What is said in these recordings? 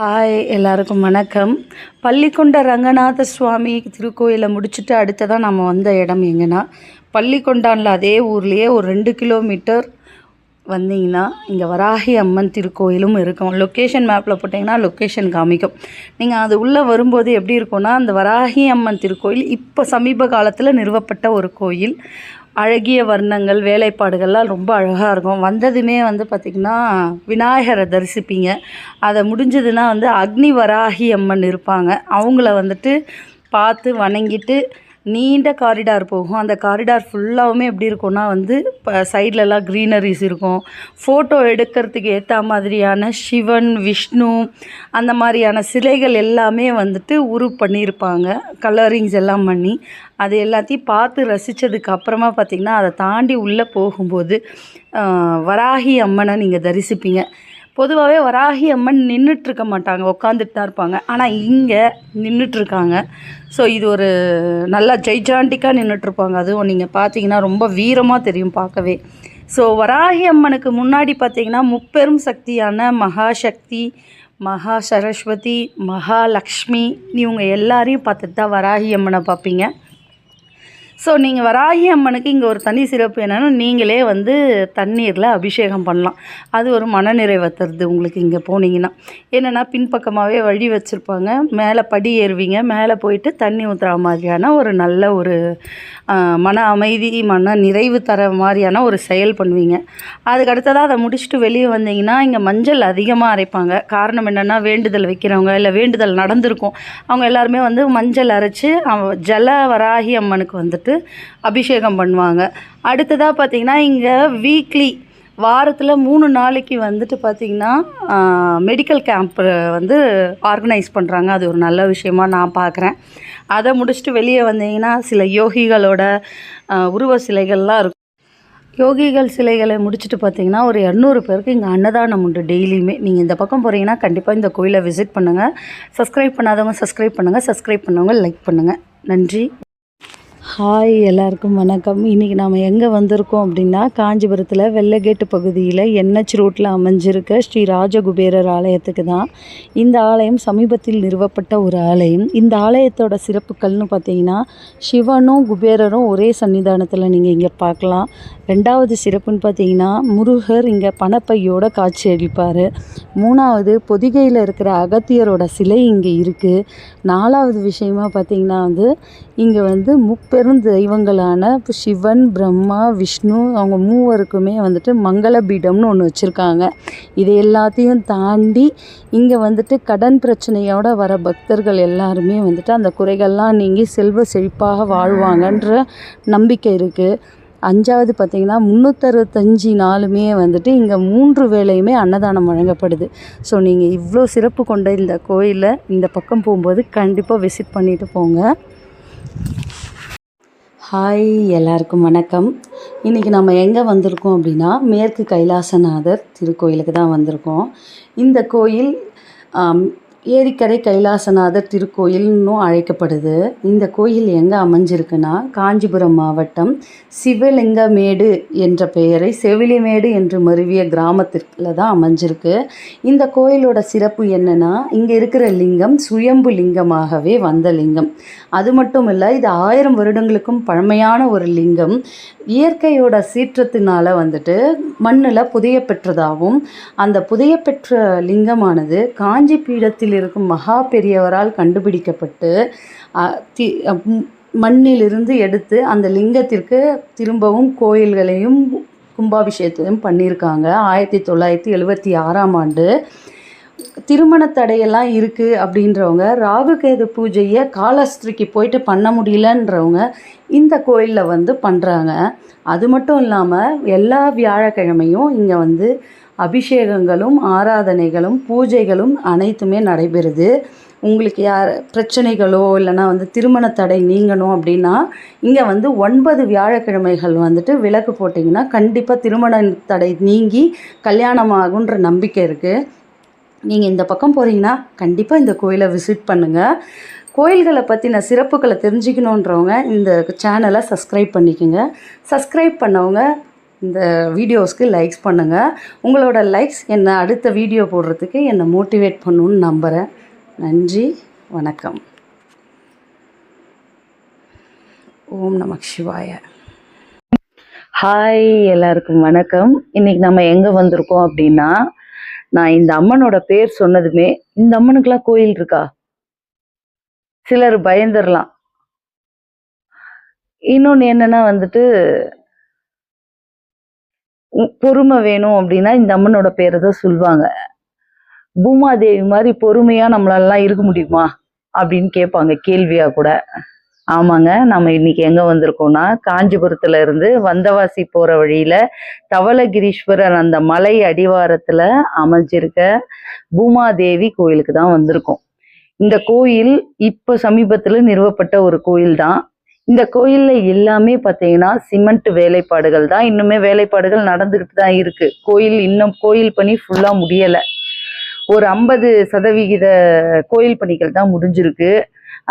Hi எல்லாருக்கும் வணக்கம். பள்ளிக்கொண்ட ரங்கநாத சுவாமி திருக்கோயிலை முடிச்சுட்டு அடுத்ததான் நம்ம வந்த இடம் எங்கன்னா பள்ளிக்கொண்டானில் அதே ஊர்லேயே ஒரு 2 கிலோமீட்டர் வந்தீங்கன்னா இங்கே வராகி அம்மன் திருக்கோயிலும் இருக்கும். லொக்கேஷன் மேப்பில் போட்டிங்கன்னா லொக்கேஷன் காமிக்கும். நீங்கள் அது உள்ளே வரும்போது எப்படி இருக்கும்னா, அந்த வராகி அம்மன் திருக்கோயில் இப்போ சமீப காலத்தில் நிறுவப்பட்ட ஒரு கோயில். அழகிய வர்ணங்கள் வேலைப்பாடுகள்லாம் ரொம்ப அழகாக இருக்கும். வந்ததுமே பார்த்திங்கன்னா விநாயகரை தரிசிப்பீங்க. அதை முடிஞ்சதுன்னா அக்னி வராகி அம்மன் இருப்பாங்க. அவங்கள பார்த்து வணங்கிட்டு நீண்ட காரிடார் போகும். அந்த காரிடார் ஃபுல்லாகவுமே எப்படி இருக்கும்னா இப்போ சைட்லலாம் க்ரீனரிஸ் இருக்கும். ஃபோட்டோ எடுக்கிறதுக்கு ஏற்ற மாதிரியான சிவன் விஷ்ணு அந்த மாதிரியான சிலைகள் எல்லாமே பண்ணியிருப்பாங்க. கலரிங்ஸ் எல்லாம் பண்ணி அது எல்லாத்தையும் பார்த்து ரசித்ததுக்கு அப்புறமா பார்த்திங்கன்னா அதை தாண்டி உள்ளே போகும்போது வராகி அம்மனை நீங்கள் தரிசிப்பீங்க. பொதுவாகவே வராகி அம்மன் நின்றுட்டுருக்க மாட்டாங்க, உட்காந்துட்டு தான் இருப்பாங்க. ஆனால் இங்கே நின்றுட்டுருக்காங்க. ஸோ இது ஒரு நல்லா ஜெய்ஜாண்டிக்காக நின்றுட்டுருப்பாங்க. அதுவும் நீங்கள் பார்த்தீங்கன்னா ரொம்ப வீரமாக தெரியும் பார்க்கவே. ஸோ வராகி அம்மனுக்கு முன்னாடி பார்த்திங்கன்னா முப்பெரும் சக்தியான மகாசக்தி, மகா சரஸ்வதி, மகாலக்ஷ்மி இவங்க எல்லாரையும் பார்த்துட்டு தான் வராகி அம்மனை பார்ப்பீங்க. ஸோ நீங்கள் வராகி அம்மனுக்கு இங்கே ஒரு தனி சிறப்பு என்னென்னா, நீங்களே தண்ணீரில் அபிஷேகம் பண்ணலாம். அது ஒரு மனநிறைவை தருது உங்களுக்கு இங்கே போனீங்கன்னா. என்னென்னா பின்பக்கமாகவே வழி வச்சுருப்பாங்க. மேலே படி ஏறுவீங்க. மேலே போயிட்டு தண்ணி ஊற்றுற மாதிரியான ஒரு நல்ல ஒரு மன அமைதி, மன நிறைவு தர மாதிரியான ஒரு செயல் பண்ணுவீங்க. அதுக்கடுத்ததாக அதை முடிச்சுட்டு வெளியே வந்தீங்கன்னா இங்கே மஞ்சள் அதிகமாக அரைப்பாங்க. காரணம் என்னென்னா, வேண்டுதல் வைக்கிறவங்க இல்லை வேண்டுதல் நடந்திருக்கும் அவங்க எல்லாருமே மஞ்சள் அரைச்சி ஜல வராகி அம்மனுக்கு அபிஷேகம் பண்ணுவாங்க. அடுத்ததாக பார்த்திங்கன்னா இங்கே வீக்லி வாரத்தில் 3 நாளைக்கு பார்த்திங்கன்னா மெடிக்கல் கேம்ப் ஆர்கனைஸ் பண்ணுறாங்க. அது ஒரு நல்ல விஷயமாக நான் பார்க்குறேன். அதை முடிச்சுட்டு வெளியே வந்தீங்கன்னா சில யோகிகளோட உருவ சிலைகள்லாம் இருக்கும். யோகிகள் சிலைகளை முடிச்சுட்டு பார்த்திங்கன்னா ஒரு 200 பேருக்கு இங்கே அன்னதானம் உண்டு டெய்லியுமே. நீங்கள் இந்த பக்கம் போகிறீங்கன்னா கண்டிப்பாக இந்த கோயிலை விசிட் பண்ணுங்கள். சப்ஸ்கிரைப் பண்ணாதவங்க சப்ஸ்கிரைப் பண்ணுங்கள், சப்ஸ்கிரைப் பண்ணவங்க லைக் பண்ணுங்கள். நன்றி. ஹாய் எல்லாருக்கும் வணக்கம். இன்றைக்கி நாம் எங்கே வந்திருக்கோம் அப்படின்னா, காஞ்சிபுரத்தில் வெள்ளகேட்டு பகுதியில் என்ஹெச் ரோட்டில் அமைஞ்சிருக்க ஸ்ரீ ராஜகுபேரர் ஆலயத்துக்கு தான். இந்த ஆலயம் சமீபத்தில் நிறுவப்பட்ட ஒரு ஆலயம். இந்த ஆலயத்தோட சிறப்புகள்னு பார்த்திங்கன்னா, சிவனும் குபேரரும் ஒரே சன்னிதானத்தில் நீங்கள் இங்கே பார்க்கலாம். 2வது சிறப்புன்னு பார்த்திங்கன்னா, முருகர் இங்கே பணப்பையோட காட்சி அளிப்பார். 3வது பொதிகையில் இருக்கிற அகத்தியரோட சிலை இங்கே இருக்குது. 4வது விஷயமா பார்த்திங்கன்னா இங்கே முப்பெரும் தெய்வங்களான சிவன், பிரம்மா, விஷ்ணு அவங்க மூவருக்குமே மங்கள பீடம்னு ஒன்று வச்சுருக்காங்க. இது எல்லாத்தையும் தாண்டி இங்கே கடன் பிரச்சனையோட வர பக்தர்கள் எல்லாருமே அந்த குறைகள்லாம் நீங்கி செல்வ செழிப்பாக வாழ்வாங்கன்ற நம்பிக்கை இருக்குது. 5வது பார்த்திங்கன்னா 365 நாளுமே இங்கே 3 வேளையுமே அன்னதானம் வழங்கப்படுது. ஸோ நீங்கள் இவ்வளோ சிறப்பு கொண்ட இந்த கோயிலை இந்த பக்கம் போகும்போது கண்டிப்பாக விசிட் பண்ணிவிட்டு போங்க. ஹாய் எல்லாருக்கும் வணக்கம். இன்றைக்கி நம்ம எங்கே வந்திருக்கோம் அப்படின்னா, மேற்கு கைலாசநாதர் திருக்கோயிலுக்கு தான் வந்திருக்கோம். இந்த கோயில் ஏரிக்கரை கைலாசநாதர் திருக்கோயில்னும் அழைக்கப்படுது. இந்த கோயில் எங்கே அமைஞ்சிருக்குன்னா, காஞ்சிபுரம் மாவட்டம் சிவலிங்கமேடு என்ற பெயரை செவிலிமேடு என்று மருவிய கிராமத்தில் தான் அமைஞ்சிருக்கு. இந்த கோயிலோட சிறப்பு என்னென்னா, இங்கே இருக்கிற லிங்கம் சுயம்பு லிங்கமாகவே வந்த லிங்கம். அது மட்டும் இல்லை, இது 1000 வருடங்களுக்கும் பழமையான ஒரு லிங்கம். இயற்கையோட சீற்றத்தினால மண்ணில் புதைய பெற்றதாகவும், அந்த புதைய பெற்ற லிங்கமானது காஞ்சி பீடத்தில் இருக்கும் மகா பெரியவரால் கண்டுபிடிக்கப்பட்டு மண்ணிலிருந்து எடுத்து அந்த லிங்கத்திற்கு திரும்பவும் கோயில்களையும் கும்பாபிஷேகத்தையும் பண்ணியிருக்காங்க. 1976ஆம் ஆண்டு. திருமண தடையெல்லாம் இருக்குது அப்படின்றவங்க, ராகுகேது பூஜையை காலஸ்திரிக்கு போயிட்டு பண்ண முடியலன்றவங்க இந்த கோயிலில் பண்ணுறாங்க. அது மட்டும் இல்லாமல் எல்லா வியாழக்கிழமையும் இங்கே அபிஷேகங்களும் ஆராதனைகளும் பூஜைகளும் அனைத்துமே நடைபெறுது. உங்களுக்கு பிரச்சனைகளோ இல்லைனா திருமண தடை நீங்கணும் அப்படின்னா இங்கே 9 வியாழக்கிழமைகள் விளக்கு போட்டிங்கன்னா கண்டிப்பாக திருமண தடை நீங்கி கல்யாணமாகுன்ற நம்பிக்கை இருக்குது. நீங்கள் இந்த பக்கம் போகிறீங்கன்னா கண்டிப்பாக இந்த கோயிலை விசிட் பண்ணுங்கள். கோயில்களை பற்றின சிறப்புகளை தெரிஞ்சுக்கணுன்றவங்க இந்த சேனலை சப்ஸ்கிரைப் பண்ணிக்கோங்க. சப்ஸ்கிரைப் பண்ணவங்க இந்த வீடியோஸ்க்கு லைக்ஸ் பண்ணுங்கள். உங்களோட லைக்ஸ் என்னை அடுத்த வீடியோ போடுறதுக்கு என்னை மோட்டிவேட் பண்ணணுன்னு நம்புகிறேன். நன்றி, வணக்கம். ஓம் நமக் சிவாய. ஹாய், எல்லாருக்கும் வணக்கம். இன்றைக்கி நம்ம எங்கே வந்திருக்கோம் அப்படின்னா, நான் இந்த அம்மனோட பேர் சொன்னதுமே இந்த அம்மனுக்கெல்லாம் கோயில் இருக்கா சிலர் பயந்துடலாம். இன்னொன்று என்னென்னா பொறுமை வேணும் அப்படின்னா இந்த அம்மனோட பேரை தான் சொல்லுவாங்க. பூமாதேவி மாதிரி பொறுமையாக நம்மளாலாம் இருக்க முடியுமா அப்படின்னு கேட்பாங்க கேள்வியாக கூட. ஆமாங்க, நம்ம இன்னைக்கு எங்கே வந்திருக்கோம்னா, காஞ்சிபுரத்துல இருந்து வந்தவாசி போகிற வழியில் தவளகிரீஸ்வரர் அந்த மலை அடிவாரத்தில் அமைஞ்சிருக்க பூமாதேவி கோயிலுக்கு தான் வந்திருக்கோம். இந்த கோயில் இப்போ சமீபத்தில் நிறுவப்பட்ட ஒரு கோயில் தான். இந்த கோயிலில் எல்லாமே பார்த்தீங்கன்னா சிமெண்ட் வேலைப்பாடுகள் தான். இன்னுமே வேலைப்பாடுகள் நடந்துக்கிட்டு தான் இருக்கு. கோயில் பணி ஃபுல்லாக முடியலை. ஒரு 50% கோயில் பணிகள் தான் முடிஞ்சிருக்கு.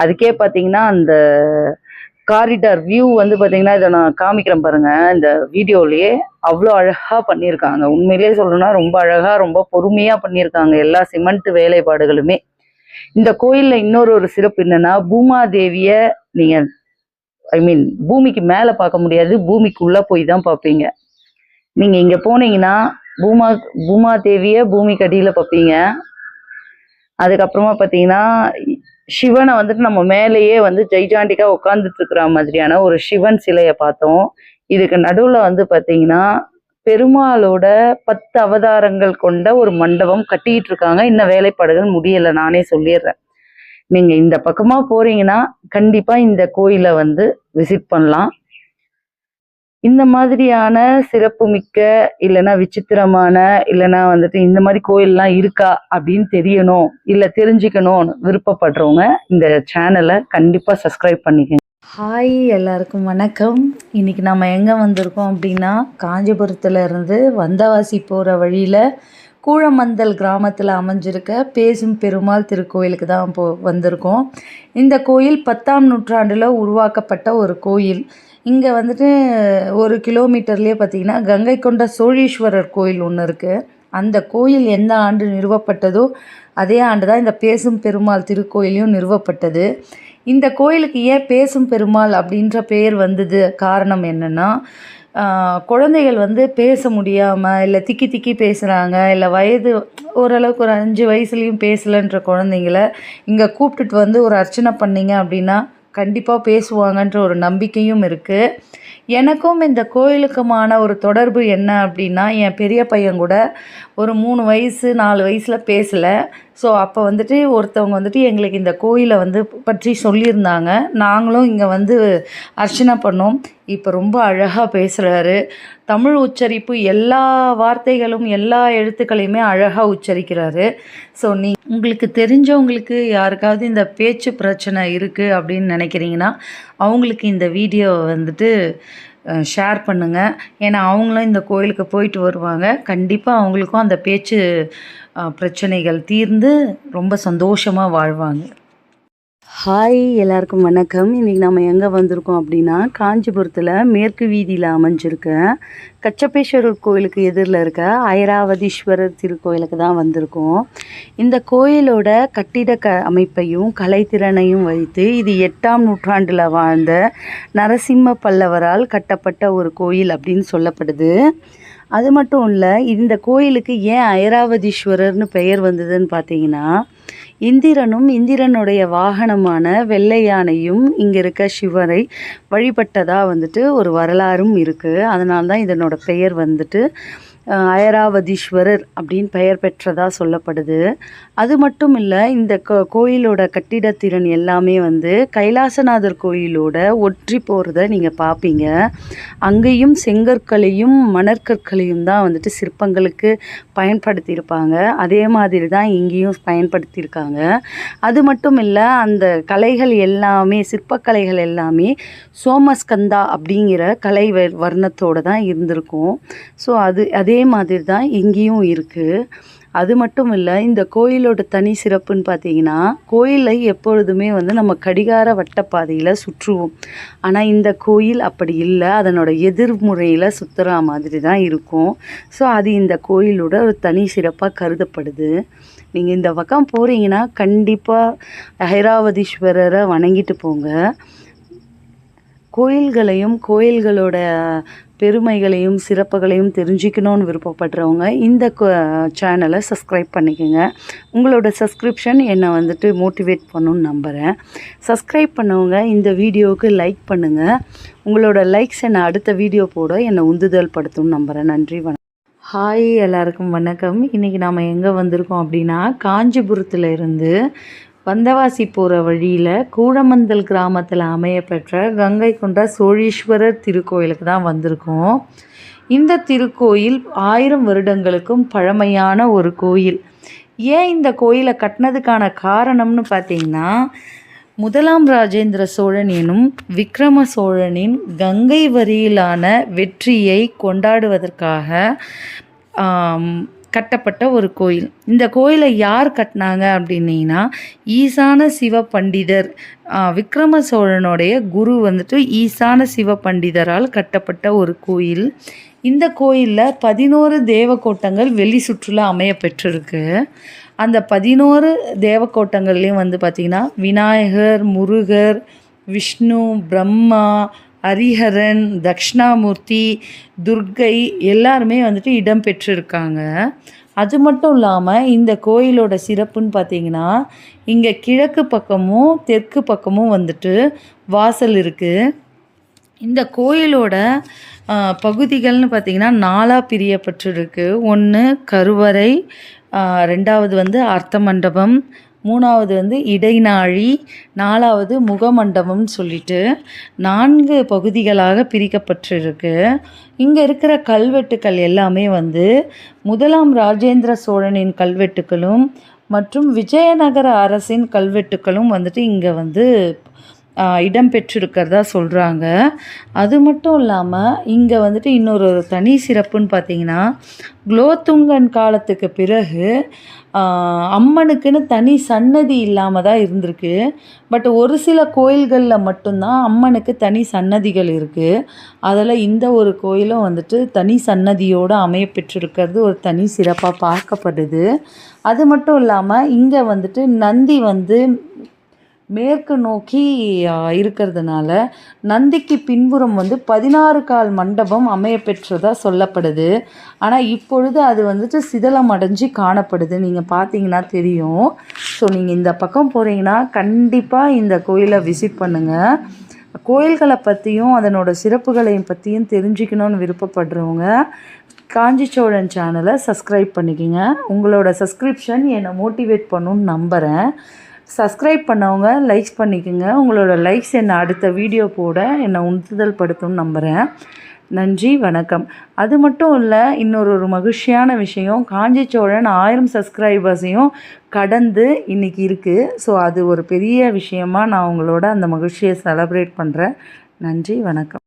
அதுக்கே பார்த்தீங்கன்னா அந்த காரிடார் வியூ பார்த்தீங்கன்னா, இதை நான் காமிக்கிறேன் பாருங்க. இந்த வீடியோலயே அவ்வளோ அழகாக பண்ணியிருக்காங்க. உண்மையிலேயே சொல்லணும்னா ரொம்ப அழகாக ரொம்ப பொறுமையாக பண்ணியிருக்காங்க எல்லா சிமெண்ட் வேலைப்பாடுகளுமே. இந்த கோயிலில் இன்னொரு சிறப்பு என்னன்னா, பூமாதேவியை நீங்கள் பூமிக்கு மேலே பார்க்க முடியாது, பூமிக்குள்ளே போய் தான் பார்ப்பீங்க. நீங்கள் இங்கே போனீங்கன்னா பூமாதேவியை பூமிக்கு அடியில் பார்ப்பீங்க. அதுக்கப்புறமா பார்த்தீங்கன்னா சிவனை நம்ம மேலேயே ஜெய்ஜாண்டிக்காக உட்காந்துட்டு இருக்கிற மாதிரியான ஒரு சிவன் சிலையை பார்த்தோம். இதுக்கு நடுவில் பார்த்தீங்கன்னா பெருமாளோட 10 அவதாரங்கள் கொண்ட ஒரு மண்டபம் கட்டிட்டு இருக்காங்க. இன்னும் வேலைப்பாடுகள் முடியலை, நானே சொல்லிடுறேன். நீங்க இந்த பக்கமா போறீங்கன்னா கண்டிப்பா இந்த கோயிலை விசிட் பண்ணலாம். இந்த மாதிரியான சிறப்பு மிக்க இல்லைன்னா விசித்திரமான இல்லைன்னா இந்த மாதிரி கோயில்லாம் இருக்கா அப்படின்னு தெரியணும் இல்லை தெரிஞ்சுக்கணும்னு விருப்பப்படுறவங்க இந்த சேனலை கண்டிப்பா சப்ஸ்கிரைப் பண்ணிக்கங்க. ஹாய், எல்லாருக்கும் வணக்கம். இன்னைக்கு நம்ம எங்கே வந்திருக்கோம் அப்படின்னா, காஞ்சிபுரத்துல இருந்து வந்தவாசி போகிற வழியில் கூழமந்தல் கிராமத்தில் அமைஞ்சிருக்க பேசும் பெருமாள் திருக்கோயிலுக்கு தான் வந்திருக்கோம். இந்த கோயில் 10ஆம் நூற்றாண்டில் உருவாக்கப்பட்ட ஒரு கோயில். இங்கே 1 கிலோமீட்டர்லேயே பார்த்திங்கன்னா கங்கை கொண்ட சோழீஸ்வரர் கோயில் ஒன்று இருக்குது. அந்த கோயில் எந்த ஆண்டு நிறுவப்பட்டதோ அதே ஆண்டு தான் இந்த பேசும் பெருமாள் திருக்கோயிலையும் நிறுவப்பட்டது. இந்த கோயிலுக்கு ஏன் பேசும் பெருமாள் அப்படின்ற பெயர் வந்தது காரணம் என்னென்னா, குழந்தைகள் பேச முடியாமல் இல்லை திக்கி பேசுகிறாங்க, இல்லை வயது ஓரளவுக்கு ஒரு 5 வயசுலேயும் பேசலைன்ற குழந்தைங்கள இங்கே கூப்பிட்டுட்டு ஒரு அர்ச்சனை பண்ணிங்க அப்படின்னா கண்டிப்பாக பேசுவாங்கன்ற ஒரு நம்பிக்கையும் இருக்குது. எனக்கும் இந்த கோயிலுக்குமான ஒரு தொடர்பு என்ன அப்படின்னா, என் பெரிய பையன் கூட ஒரு 3 வயசு 4 வயசில் பேசலை. ஸோ அப்போ ஒருத்தவங்க எங்களுக்கு இந்த கோயிலை பற்றி சொல்லியிருந்தாங்க. நாங்களும் இங்கே அர்ச்சனை பண்ணோம். இப்போ ரொம்ப அழகாக பேசுகிறாரு. தமிழ் உச்சரிப்பு எல்லா வார்த்தைகளும் எல்லா எழுத்துக்களையுமே அழகாக உச்சரிக்கிறாரு. ஸோ உங்களுக்கு தெரிஞ்சவங்களுக்கு யாருக்காவது இந்த பேச்சு பிரச்சனை இருக்குது அப்படின்னு நினைக்கிறீங்கன்னா அவங்களுக்கு இந்த வீடியோவை ஷேர் பண்ணுங்கள். ஏன்னா அவங்களும் இந்த கோயிலுக்கு போயிட்டு வருவாங்க. கண்டிப்பாக அவங்களுக்கும் அந்த பேச்சு பிரச்சனைகள் தீர்ந்து ரொம்ப சந்தோஷமாக வாழ்வாங்க. ஹாய், எல்லாருக்கும் வணக்கம். இன்றைக்கி நம்ம எங்கே வந்திருக்கோம் அப்படின்னா, காஞ்சிபுரத்தில் மேற்கு வீதியில் அமைஞ்சிருக்க கச்சபேஸ்வரர் கோயிலுக்கு எதிரில் இருக்க ஐராவதீஸ்வரர் திருக்கோயிலுக்கு தான் வந்திருக்கோம். இந்த கோயிலோட கட்டிட அமைப்பையும் கலைத்திறனையும் வைத்து இது 8ஆம் நூற்றாண்டில் வாழ்ந்த நரசிம்ம பல்லவரால் கட்டப்பட்ட ஒரு கோயில் அப்படின்னு சொல்லப்படுது. அது மட்டும் இல்லை, இந்த கோயிலுக்கு ஏன் ஐராவதீஸ்வரர்னு பெயர் வந்ததுன்னு பார்த்தீங்கன்னா, இந்திரனும் இந்திரனுடைய வாகனமான வெள்ளை யானையும் இங்கே இருக்க சிவரை வழிபட்டதாக ஒரு வரலாறும் இருக்குது. அதனால தான் இதனோட பெயர் ஐராவதீஸ்வரர் அப்படின்னு பெயர் பெற்றதாக சொல்லப்படுது. அது மட்டும் இல்லை, இந்த கோயிலோட கட்டிடத்திறன் எல்லாமே கைலாசநாதர் கோயிலோட ஒற்றி போகிறத நீங்கள் பார்ப்பீங்க. அங்கேயும் செங்கற்களையும் மணற்கற்களையும் தான் சிற்பங்களுக்கு பயன்படுத்தியிருப்பாங்க. அதே மாதிரி தான் இங்கேயும் பயன்படுத்தியிருக்காங்க. அது மட்டும் இல்லை, அந்த கலைகள் எல்லாமே சிற்பக்கலைகள் எல்லாமே சோமஸ்கந்தா அப்படிங்கிற கலை வர்ணத்தோடு தான் இருந்திருக்கும். ஸோ அதே மாதிரி தான் இங்கேயும் இருக்குது. அது மட்டும் இல்லை, இந்த கோயிலோட தனி சிறப்புன்னு பார்த்தீங்கன்னா, கோயிலை எப்பொழுதுமே வந்து நம்ம கடிகார வட்டப்பாதையில் சுற்றுவோம். ஆனால் இந்த கோயில் அப்படி இல்லை, அதனோட எதிர்முறையில் சுற்றுற மாதிரி தான் இருக்கும். ஸோ அது இந்த கோயிலோட ஒரு தனி சிறப்பாக கருதப்படுது. நீங்கள் இந்த பக்கம் போகிறீங்கன்னா கண்டிப்பாக ஐராவதீஸ்வரரை வணங்கிட்டு போங்க. கோயில்களோட பெருமைகளையும் சிறப்புகளையும் தெரிஞ்சுக்கணுன்னு விருப்பப்படுறவங்க இந்த சேனலை சப்ஸ்கிரைப் பண்ணிக்கோங்க. உங்களோட சப்ஸ்கிரிப்ஷன் என்னை வந்துட்டு மோட்டிவேட் பண்ணணுன்னு நம்புகிறேன். சப்ஸ்கிரைப் பண்ணவங்க இந்த வீடியோவுக்கு லைக் பண்ணுங்கள். உங்களோட லைக்ஸ் என்னை அடுத்த வீடியோ போட என்னை உந்துதல் படுத்தும்னு நம்புகிறேன். நன்றி, வணக்கம். ஹாய், எல்லாருக்கும் வணக்கம். இன்றைக்கி நாம் எங்கே வந்திருக்கோம் அப்படின்னா, காஞ்சிபுரத்தில் இருந்து வந்தவாசி போகிற வழியில் கூழமந்தல் கிராமத்தில் அமையப்பெற்ற கங்கை கொண்ட சோழீஸ்வரர் திருக்கோயிலுக்கு தான் வந்திருக்கோம். இந்த திருக்கோயில் 1000 வருடங்களுக்கும் பழமையான ஒரு கோயில். ஏன் இந்த கோயிலை கட்டினதுக்கான காரணம்னு பார்த்திங்கன்னா, முதலாம் ராஜேந்திர சோழன் எனும் விக்ரம சோழனின் கங்கை வரியிலான வெற்றியை கொண்டாடுவதற்காக கட்டப்பட்ட ஒரு கோயில். இந்த கோயிலை யார் கட்டினாங்க அப்படின்னீங்கன்னா, ஈசான சிவ பண்டிதர், விக்ரம சோழனுடைய குரு வந்துட்டு ஈசான சிவ பண்டிதரால் கட்டப்பட்ட ஒரு கோயில். இந்த கோயிலில் 11 தேவக்கோட்டங்கள் வெளி சுற்றுலா அமைய பெற்றிருக்கு. அந்த 11 தேவக்கோட்டங்கள்லேயும் வந்து பார்த்திங்கன்னா, விநாயகர், முருகர், விஷ்ணு, பிரம்மா, ஹரிஹரன், தக்ஷணாமூர்த்தி, துர்க்கை எல்லாருமே வந்துட்டு இடம் பெற்றிருக்காங்க. அது மட்டும் இல்லாமல் இந்த கோயிலோட சிறப்புன்னு பார்த்திங்கன்னா, இங்கே கிழக்கு பக்கமும் தெற்கு பக்கமும் வந்துட்டு வாசல் இருக்குது. இந்த கோயிலோட பகுதிகள்னு பார்த்திங்கன்னா 4ஆக பிரியப்பட்டிருக்கு. 1 கருவறை, 2வது வந்து அர்த்த மண்டபம், 3வது வந்து இடைநாழி, 4வது முகமண்டபம்னு சொல்லிட்டு 4 பகுதிகளாக பிரிக்கப்பட்டிருக்கு. இங்கே இருக்கிற கல்வெட்டுக்கள் எல்லாமே வந்து முதலாம் ராஜேந்திர சோழனின் கல்வெட்டுக்களும் மற்றும் விஜயநகர அரசின் கல்வெட்டுக்களும் வந்துட்டு இங்கே வந்து இடம் பெற்றிருக்கிறதா சொல்கிறாங்க. அது மட்டும் இல்லாமல் இங்கே வந்துட்டு இன்னொரு தனி சிறப்புன்னு பார்த்திங்கன்னா, குலோத்துங்கன் காலத்துக்கு பிறகு அம்மனுக்குன்னு தனி சன்னதி இல்லாமல் தான் இருந்திருக்கு. பட் ஒரு சில கோயில்களில் மட்டும்தான் அம்மனுக்கு தனி சன்னதிகள் இருக்குது. அதில் இந்த ஒரு கோயிலும் வந்துட்டு தனி சன்னதியோடு அமைய பெற்றிருக்கிறது ஒரு தனி சிறப்பாக பார்க்கப்படுது. அது மட்டும் இல்லாமல் இங்கே வந்துட்டு நந்தி வந்து மேற்கு நோக்கி இருக்கிறதுனால நந்திக்கு பின்புறம் வந்து 16 கால் மண்டபம் அமைய பெற்றதாக சொல்லப்படுது. ஆனால் இப்பொழுது அது வந்துட்டு சிதலம் அடைஞ்சு காணப்படுது. நீங்கள் பார்த்தீங்கன்னா தெரியும். ஸோ நீங்கள் இந்த பக்கம் போகிறீங்கன்னா கண்டிப்பாக இந்த கோயிலை விசிட் பண்ணுங்கள். கோயில்களை பற்றியும் அதனோட சிறப்புகளையும் பற்றியும் தெரிஞ்சுக்கணுன்னு விருப்பப்படுறவங்க காஞ்சி சோழன் சேனலை சப்ஸ்கிரைப் பண்ணிக்கோங்க. உங்களோட சப்ஸ்கிரிப்ஷன் என்னை மோட்டிவேட் பண்ணணுன்னு நம்புகிறேன். சப்ஸ்கிரைப் பண்ணவங்க லைக்ஸ் பண்ணிக்கோங்க. உங்களோட லைக்ஸ் என்னை அடுத்த வீடியோ போட என்னை உந்துதல் படுத்தும்னு நம்புகிறேன். நன்றி, வணக்கம். அது மட்டும் இல்லை, இன்னொரு மகிழ்ச்சியான விஷயம், காஞ்சி சோழன் 1000 சப்ஸ்கிரைபர்ஸையும் கடந்து இன்றைக்கி இருக்குது. ஸோ அது ஒரு பெரிய விஷயமாக நான் உங்களோட அந்த மகிழ்ச்சியை செலப்ரேட் பண்ணுறேன். நன்றி, வணக்கம்.